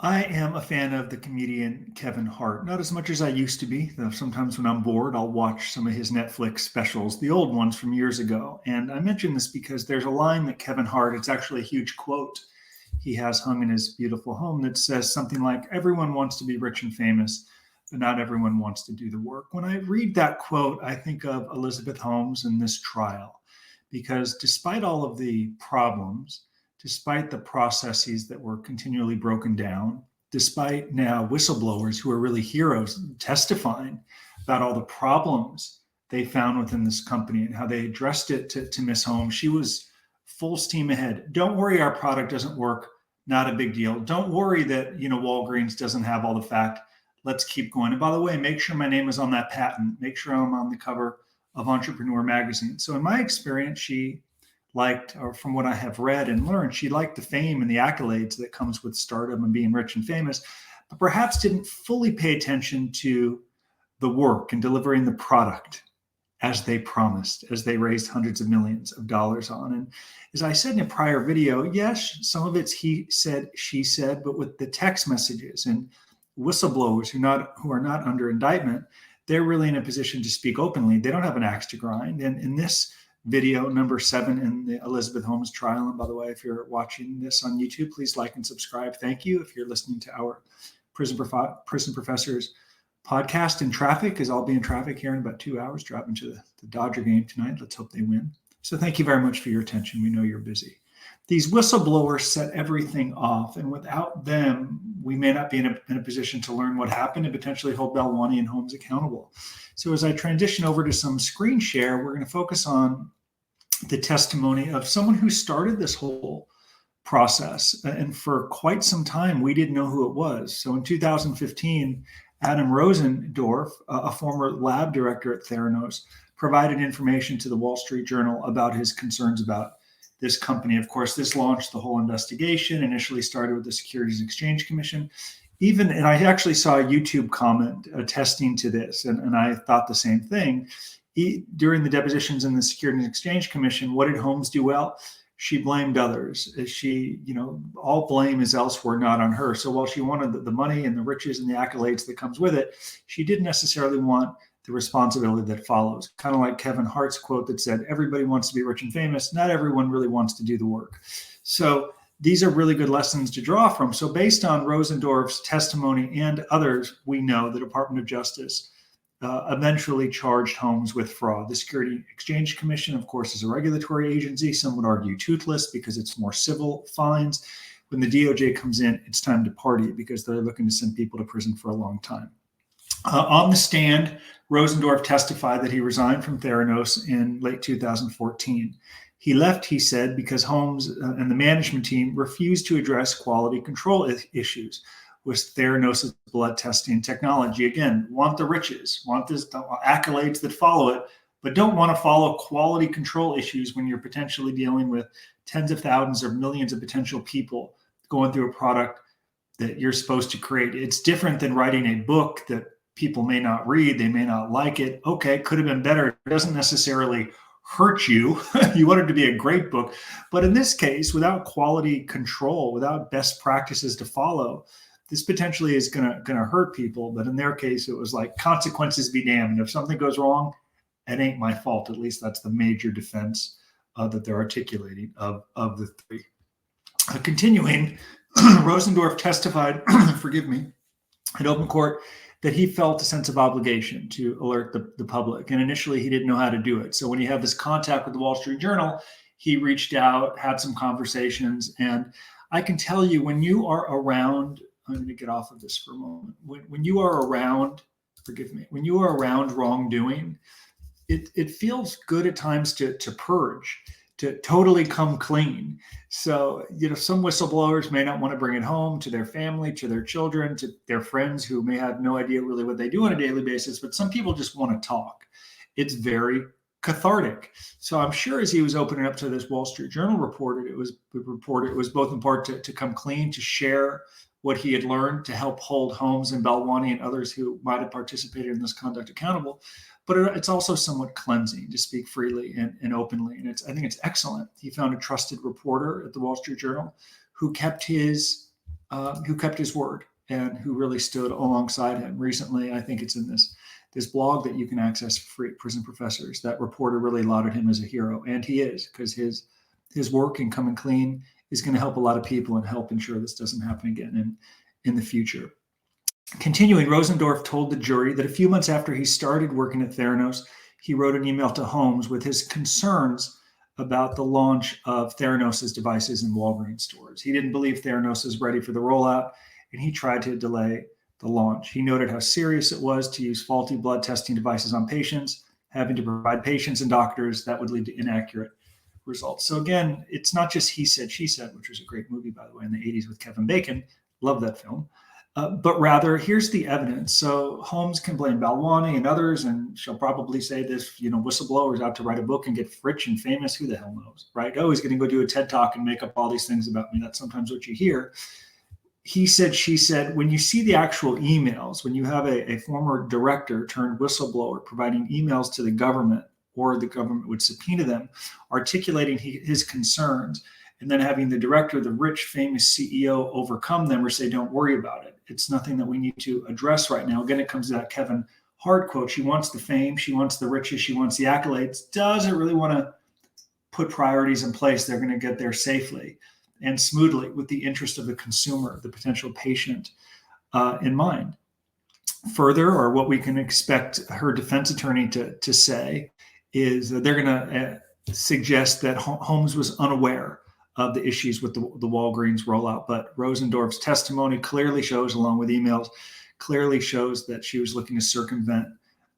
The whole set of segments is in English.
I am a fan of the comedian Kevin Hart, not as much as I used to be, though sometimes when I'm bored, I'll watch some of his Netflix specials, the old ones from years ago. And I mention this because there's a line that Kevin Hart, it's actually a huge quote he has hung in his beautiful home that says something like, everyone wants to be rich and famous, but not everyone wants to do the work. When I read that quote, I think of Elizabeth Holmes and this trial, because despite all of the problems, despite the processes that were continually broken down, despite now whistleblowers who are really heroes testifying about all the problems they found within this company and how they addressed it to Miss Holmes, she was full steam ahead. Don't worry, our product doesn't work. Not a big deal. Don't worry that, Walgreens doesn't have all the fact. Let's keep going. And by the way, make sure my name is on that patent. Make sure I'm on the cover of Entrepreneur magazine. So in my experience, she liked, or from what I have read and learned, she liked the fame and the accolades that comes with stardom and being rich and famous, but perhaps didn't fully pay attention to the work and delivering the product as they promised, as they raised hundreds of millions of dollars on. And as I said in a prior video, yes, some of it's he said, she said, but with the text messages and whistleblowers who are not under indictment, they're really in a position to speak openly. They don't have an axe to grind. And in this video, number 7 in the Elizabeth Holmes trial, and by the way, if you're watching this on YouTube, please like and subscribe. Thank you. If you're listening to our Prison Professors podcast in traffic, because I'll be in traffic here in about 2 hours, driving to the Dodger game tonight. Let's hope they win. So thank you very much for your attention. We know you're busy. These whistleblowers set everything off, and without them, we may not be in a position to learn what happened and potentially hold Balwani and Holmes accountable. So as I transition over to some screen share, we're going to focus on the testimony of someone who started this whole process. And for quite some time, we didn't know who it was. So in 2015, Adam Rosendorff, a former lab director at Theranos, provided information to the Wall Street Journal about his concerns about this company. Of course, this launched the whole investigation, initially started with the Securities and Exchange Commission. And I actually saw a YouTube comment attesting to this, and I thought the same thing. During the depositions in the Securities and Exchange Commission, what did Holmes do well? She blamed others. She, all blame is elsewhere, not on her. So while she wanted the money and the riches and the accolades that comes with it, she didn't necessarily want the responsibility that follows. Kind of like Kevin Hart's quote that said, everybody wants to be rich and famous. Not everyone really wants to do the work. So these are really good lessons to draw from. So based on Rosendorff's testimony and others, we know the Department of Justice eventually charged Holmes with fraud. The Securities and Exchange Commission, of course, is a regulatory agency. Some would argue toothless because it's more civil fines. When the DOJ comes in, it's time to party because they're looking to send people to prison for a long time. On the stand, Rosendorff testified that he resigned from Theranos in late 2014. He left, he said, because Holmes and the management team refused to address quality control issues with Theranos' blood testing technology. Again, want the riches, want the accolades that follow it, but don't want to follow quality control issues when you're potentially dealing with tens of thousands or millions of potential people going through a product that you're supposed to create. It's different than writing a book that people may not read, they may not like it. Okay, could have been better. It doesn't necessarily hurt you. You want it to be a great book. But in this case, without quality control, without best practices to follow, this potentially is going to hurt people. But in their case, it was like consequences be damned. And if something goes wrong, it ain't my fault. At least that's the major defense that they're articulating of the three. Continuing, Rosendorff testified, forgive me, in open court that he felt a sense of obligation to alert the public. And initially, he didn't know how to do it. So when you have this contact with the Wall Street Journal, he reached out, had some conversations. And I can tell you, when you are around, I'm going to get off of this for a moment. When you are around, forgive me, when you are around wrongdoing, it feels good at times to purge, to totally come clean. So, some whistleblowers may not want to bring it home to their family, to their children, to their friends who may have no idea really what they do on a daily basis, but some people just want to talk. It's very cathartic. So I'm sure as he was opening up to this Wall Street Journal report, it was both in part to come clean, to share what he had learned, to help hold Holmes and Balwani and others who might have participated in this conduct accountable. But it's also somewhat cleansing to speak freely and openly. And I think it's excellent. He found a trusted reporter at the Wall Street Journal who kept his who kept his word and who really stood alongside him. Recently, I think it's in this blog that you can access for free, Prison Professors. That reporter really lauded him as a hero, and he is, because his work in coming clean is going to help a lot of people and help ensure this doesn't happen again in the future. Continuing, Rosendorff told the jury that a few months after he started working at Theranos, he wrote an email to Holmes with his concerns about the launch of Theranos' devices in Walgreens stores. He didn't believe Theranos was ready for the rollout, and he tried to delay the launch. He noted how serious it was to use faulty blood testing devices on patients, having to provide patients and doctors that would lead to inaccurate results. So again, it's not just he said, she said, which was a great movie, by the way, in the 80s with Kevin Bacon. Love that film. But rather, here's the evidence. So Holmes can blame Balwani and others, and she'll probably say this, whistleblower's out to write a book and get rich and famous. Who the hell knows, right? Oh, he's going to go do a TED Talk and make up all these things about me. That's sometimes what you hear. He said, she said, when you see the actual emails, when you have a former director turned whistleblower providing emails to the government, or the government would subpoena them, articulating his concerns, and then having the director, the rich, famous CEO, overcome them or say, don't worry about it. It's nothing that we need to address right now. Again, it comes to that Kevin Hart quote. She wants the fame. She wants the riches. She wants the accolades. Doesn't really want to put priorities in place. They're going to get there safely and smoothly with the interest of the consumer, the potential patient in mind. Further, or what we can expect her defense attorney to say is that they're going to suggest that Holmes was unaware of the issues with the Walgreens rollout. But Rosendorff's testimony clearly shows, along with emails, clearly shows that she was looking to circumvent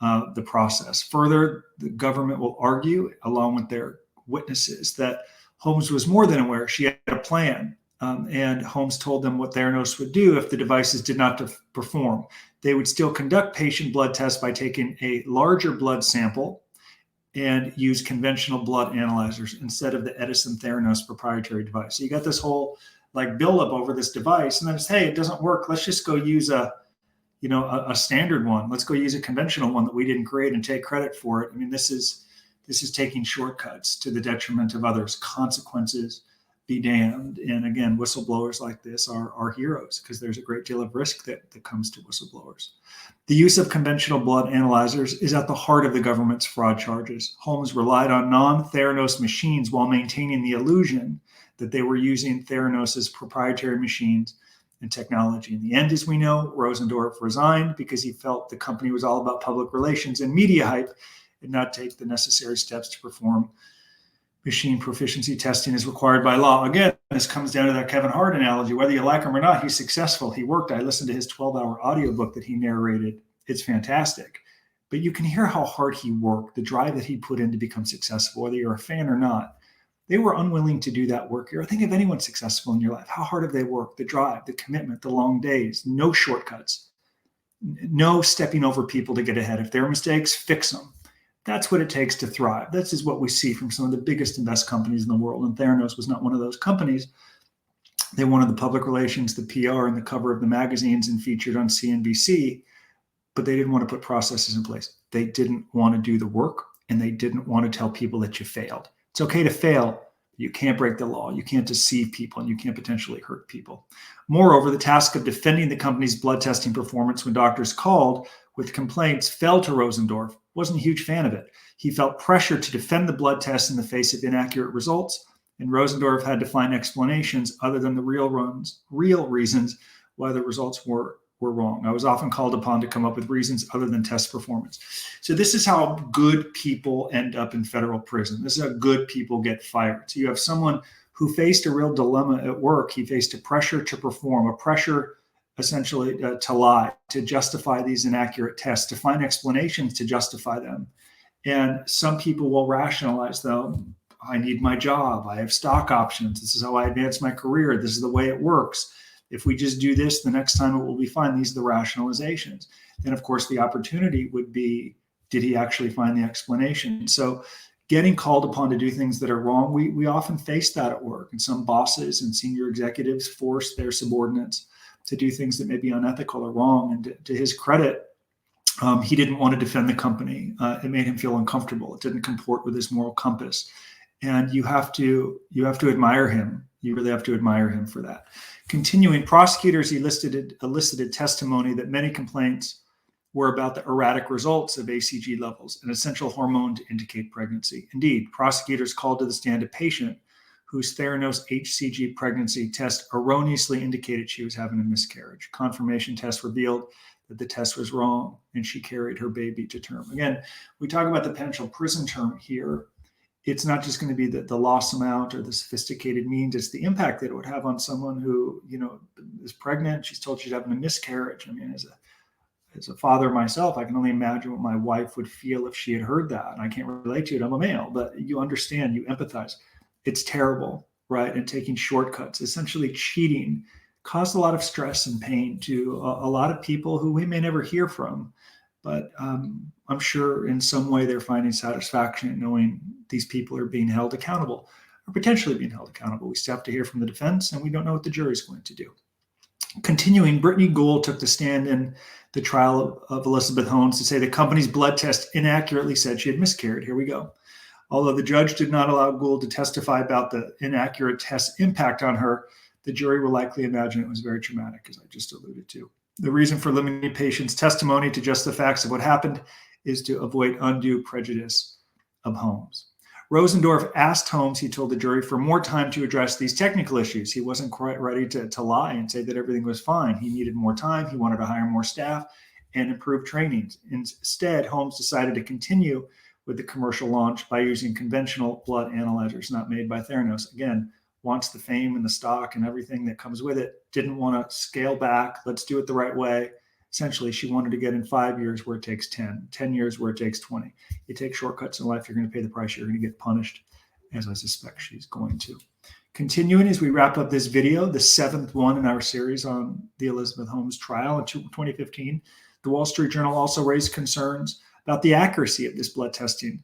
the process. Further, the government will argue, along with their witnesses, that Holmes was more than aware. She had a plan. And Holmes told them what Theranos would do if the devices did not perform. They would still conduct patient blood tests by taking a larger blood sample and use conventional blood analyzers instead of the Edison Theranos proprietary device. So you got this whole buildup over this device, and then it's, hey, it doesn't work. Let's just go use a standard one. Let's go use a conventional one that we didn't create and take credit for it. I mean, this is taking shortcuts to the detriment of others. Consequences be damned. And again, whistleblowers like this are heroes, because there's a great deal of risk that comes to whistleblowers. The use of conventional blood analyzers is at the heart of the government's fraud charges. Holmes relied on non-Theranos machines while maintaining the illusion that they were using Theranos' proprietary machines and technology. In the end, as we know, Rosendorff resigned because he felt the company was all about public relations and media hype and not take the necessary steps to perform machine proficiency testing as required by law. Again, this comes down to that Kevin Hart analogy. Whether you like him or not, he's successful. He worked. I listened to his 12-hour audiobook that he narrated. It's fantastic. But you can hear how hard he worked, the drive that he put in to become successful, whether you're a fan or not. They were unwilling to do that work here. Think of anyone successful in your life. How hard have they worked? The drive, the commitment, the long days, no shortcuts, no stepping over people to get ahead. If there are mistakes, fix them. That's what it takes to thrive. This is what we see from some of the biggest and best companies in the world. And Theranos was not one of those companies. They wanted the public relations, the PR, and the cover of the magazines and featured on CNBC, but they didn't want to put processes in place. They didn't want to do the work, and they didn't want to tell people that you failed. It's okay to fail. You can't break the law. You can't deceive people, and you can't potentially hurt people. Moreover, the task of defending the company's blood testing performance when doctors called with complaints fell to Rosendorff. Wasn't a huge fan of it. He felt pressure to defend the blood tests in the face of inaccurate results, and Rosendorff had to find explanations other than the real reasons why the results were wrong. I was often called upon to come up with reasons other than test performance. So this is how good people end up in federal prison. This is how good people get fired. So you have someone who faced a real dilemma at work. He faced a pressure to perform, a pressure essentially to lie, to justify these inaccurate tests, to find explanations to justify them. And some people will rationalize, though, I need my job. I have stock options. This is how I advance my career. This is the way it works. If we just do this, the next time it will be fine. These are the rationalizations. Then, of course, the opportunity would be, did he actually find the explanation? So getting called upon to do things that are wrong, we often face that at work. And some bosses and senior executives force their subordinates to do things that may be unethical or wrong. And to his credit, he didn't want to defend the company. It made him feel uncomfortable. It didn't comport with his moral compass. And you have to admire him You really have to admire him for that. Continuing, prosecutors elicited testimony that many complaints were about the erratic results of ACG levels, an essential hormone to indicate pregnancy. Indeed, prosecutors called to the stand a patient whose Theranos HCG pregnancy test erroneously indicated she was having a miscarriage. Confirmation test revealed that the test was wrong and she carried her baby to term. Again, we talk about the potential prison term here. It's not just going to be the loss amount or the sophisticated means, it's the impact that it would have on someone who, is pregnant. She's told she's having a miscarriage. I mean, as a father myself, I can only imagine what my wife would feel if she had heard that. And I can't relate to it. I'm a male, but you understand, you empathize. It's terrible, right? And taking shortcuts, essentially cheating, caused a lot of stress and pain to a lot of people who we may never hear from. But I'm sure in some way they're finding satisfaction in knowing these people are being held accountable or potentially being held accountable. We still have to hear from the defense, and we don't know what the jury's going to do. Continuing, Brittany Gould took the stand in the trial of Elizabeth Holmes to say the company's blood test inaccurately said she had miscarried. Here we go. Although the judge did not allow Gould to testify about the inaccurate test's impact on her, the jury will likely imagine it was very traumatic, as I just alluded to. The reason for limiting patient's testimony to just the facts of what happened is to avoid undue prejudice of Holmes. Rosendorff asked Holmes, he told the jury, for more time to address these technical issues. He wasn't quite ready to lie and say that everything was fine. He needed more time. He wanted to hire more staff and improve trainings. Instead, Holmes decided to continue with the commercial launch by using conventional blood analyzers not made by Theranos. Again, wants the fame and the stock and everything that comes with it, didn't want to scale back. Let's do it the right way. Essentially, she wanted to get in 5 years where it takes 10 years where it takes 20. You take shortcuts in life, you're going to pay the price. You're going to get punished, as I suspect she's going to. Continuing as we wrap up this video, the 7th one in our series on the Elizabeth Holmes trial in 2015, the Wall Street Journal also raised concerns about the accuracy of this blood testing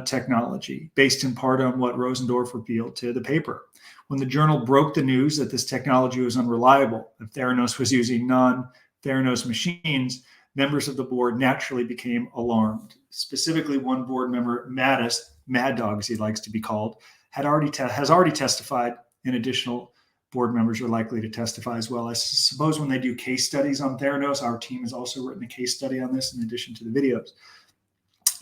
technology, based in part on what Rosendorff revealed to the paper. When the journal broke the news that this technology was unreliable and Theranos was using non-Theranos machines, members of the board naturally became alarmed. Specifically, one board member, Mattis, Mad Dog as he likes to be called, has already testified, and additional board members are likely to testify as well. I suppose when they do case studies on Theranos, our team has also written a case study on this in addition to the videos.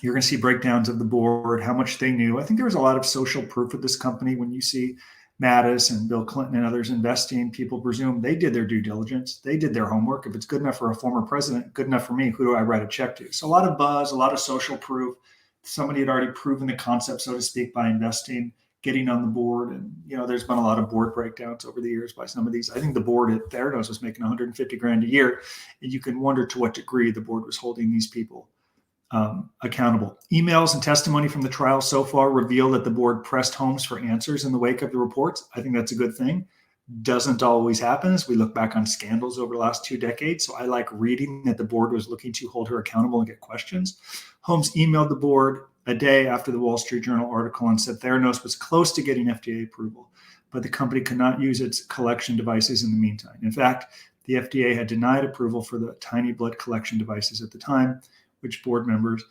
You're going to see breakdowns of the board, how much they knew. I think there was a lot of social proof with this company. When you see Mattis and Bill Clinton and others investing, people presume they did their due diligence. They did their homework. If it's good enough for a former president, good enough for me, who do I write a check to? So a lot of buzz, a lot of social proof. Somebody had already proven the concept, so to speak, by investing, getting on the board. And, there's been a lot of board breakdowns over the years by some of these. I think the board at Theranos was making $150,000 a year. And you can wonder to what degree the board was holding these people accountable. Emails and testimony from the trial so far reveal that the board pressed Holmes for answers in the wake of the reports. I think that's a good thing. Doesn't always happen as we look back on scandals over the last 2 decades. So I like reading that the board was looking to hold her accountable and get questions. Holmes emailed the board a day after the Wall Street Journal article and said Theranos was close to getting FDA approval, but the company could not use its collection devices in the meantime. In fact, the FDA had denied approval for the tiny blood collection devices at the time, which board members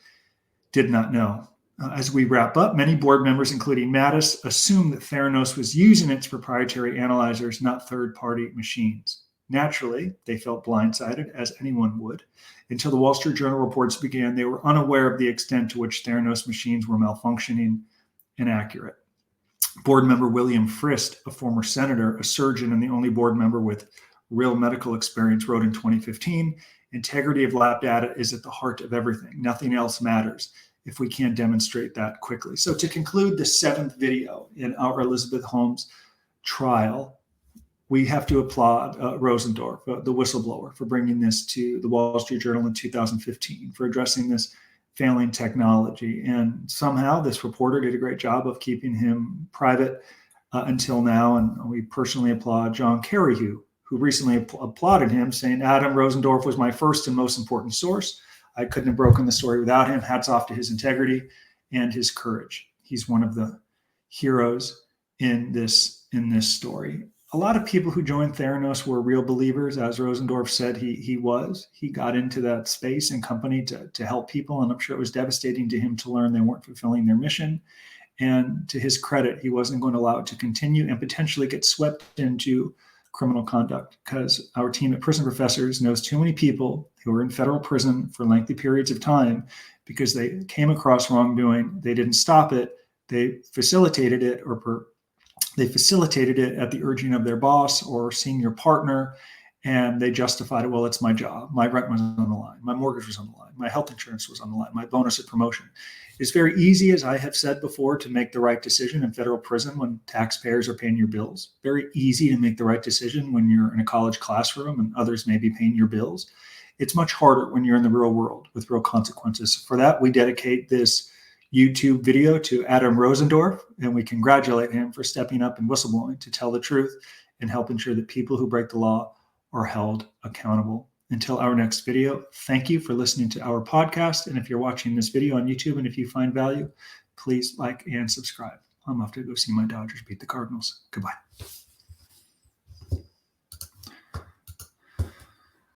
did not know. As we wrap up, many board members, including Mattis, assumed that Theranos was using its proprietary analyzers, not third-party machines. Naturally, they felt blindsided, as anyone would. Until the Wall Street Journal reports began, they were unaware of the extent to which Theranos machines were malfunctioning and inaccurate. Board member William Frist, a former senator, a surgeon, and the only board member with real medical experience, wrote in 2015, integrity of lab data is at the heart of everything. Nothing else matters if we can't demonstrate that quickly. So to conclude the 7th video in our Elizabeth Holmes trial, we have to applaud Rosendorff, the whistleblower, for bringing this to the Wall Street Journal in 2015, for addressing this failing technology. And somehow this reporter did a great job of keeping him private until now. And we personally applaud John Carreyrou, who recently applauded him, saying, Adam Rosendorff was my first and most important source. I couldn't have broken the story without him. Hats off to his integrity and his courage. He's one of the heroes in this story. A lot of people who joined Theranos were real believers, as Rosendorff said he was. He got into that space and company to help people, and I'm sure it was devastating to him to learn they weren't fulfilling their mission. And to his credit, he wasn't going to allow it to continue and potentially get swept into criminal conduct, because our team at Prison Professors knows too many people who are in federal prison for lengthy periods of time because they came across wrongdoing. They didn't stop it. They facilitated it, or they facilitated it at the urging of their boss or senior partner, and they justified it. Well, it's my job. My rent was on the line. My mortgage was on the line. My health insurance was on the line. My bonus at promotion. It's very easy, as I have said before, to make the right decision in federal prison when taxpayers are paying your bills. Very easy to make the right decision when you're in a college classroom and others may be paying your bills. It's much harder when you're in the real world with real consequences. For that, we dedicate this YouTube video to Adam Rosendorff, and we congratulate him for stepping up and whistleblowing to tell the truth and help ensure that people who break the law are held accountable. Until our next video, thank you for listening to our podcast. And if you're watching this video on YouTube and if you find value, please like and subscribe. I'm off to go see my Dodgers beat the Cardinals. Goodbye.